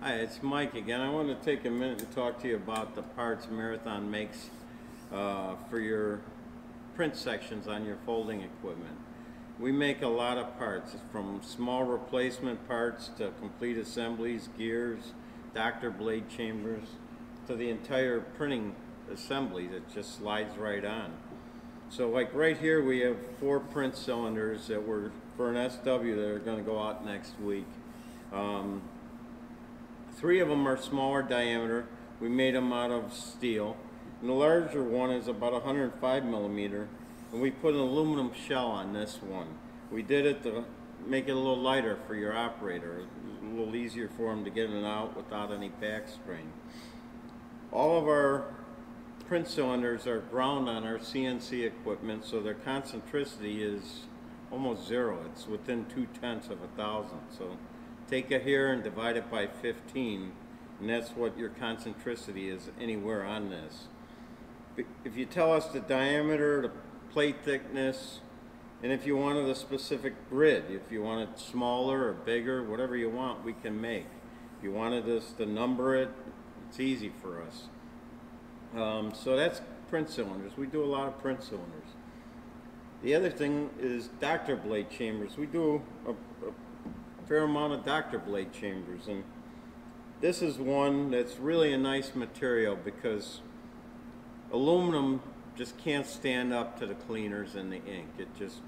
Hi, it's Mike again. I want to take a minute and talk to you about the parts Marathon makes for your print sections on your folding equipment. We make a lot of parts, from small replacement parts to complete assemblies, gears, doctor blade chambers, to the entire printing assembly that just slides right on. So like right here we have 4 print cylinders that were for an SW that are going to go out next week. 3 of them are smaller diameter. We made them out of steel. And the larger one is about 105 millimeter. And we put an aluminum shell on this one. We did it to make it a little lighter for your operator. A little easier for him to get in and out without any back strain. All of our print cylinders are ground on our CNC equipment, so their concentricity is almost 0. It's within 0.2 of a thousand. So take it here and divide it by 15, and that's what your concentricity is anywhere on this. If you tell us the diameter, the plate thickness, and if you wanted a specific grid, if you want it smaller or bigger, whatever you want, we can make. If you wanted us to number it, it's easy for us. So that's print cylinders. We do a lot of print cylinders. The other thing is doctor blade chambers. We do a fair amount of doctor blade chambers, and this is one that's really a nice material because aluminum just can't stand up to the cleaners and the ink. It just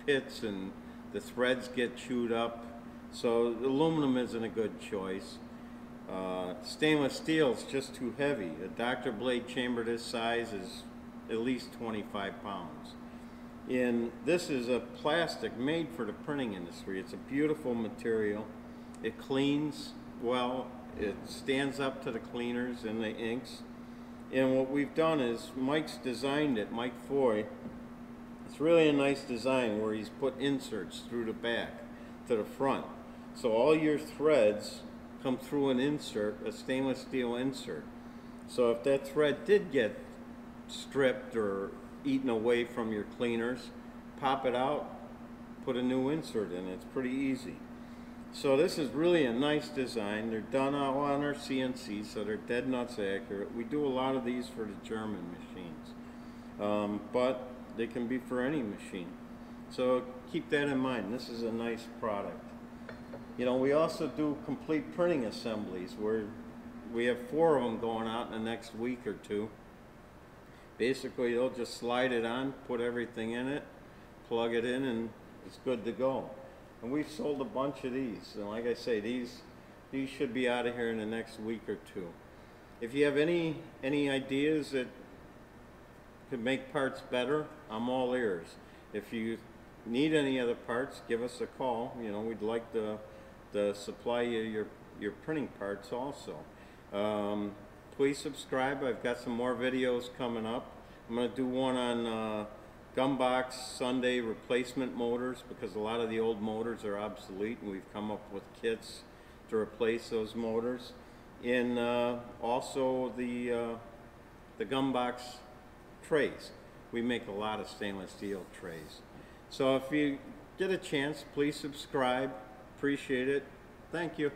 pits and the threads get chewed up, so aluminum isn't a good choice. Stainless steel is just too heavy. A doctor blade chamber this size is at least 25 pounds. And this is a plastic made for the printing industry. It's a beautiful material. It cleans well. It stands up to the cleaners and the inks. And what we've done is Mike's designed it, Mike Foy. It's really a nice design where he's put inserts through the back to the front. So all your threads come through an insert, a stainless steel insert. So if that thread did get stripped or eaten away from your cleaners, pop it out, put a new insert in. It's pretty easy. So this is really a nice design. They're done all on our CNC, so they're dead nuts accurate. We do a lot of these for the German machines, but they can be for any machine. So keep that in mind. This is a nice product. You know, we also do complete printing assemblies where we have 4 of them going out in the next week or 2. Basically, they'll just slide it on, put everything in it, plug it in, and it's good to go. And we've sold a bunch of these. And like I say, these should be out of here in the next week or 2. If you have any ideas that could make parts better, I'm all ears. If you need any other parts, give us a call. You know, we'd like to supply you your printing parts also. Please subscribe. I've got some more videos coming up. I'm going to do one on Gumbox Sunday replacement motors, because a lot of the old motors are obsolete, and we've come up with kits to replace those motors. And also the Gumbox trays. We make a lot of stainless steel trays. So if you get a chance, please subscribe. Appreciate it. Thank you.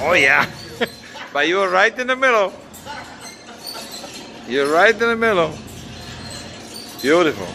Oh yeah, but you were right in the middle. You're right in the middle. Beautiful.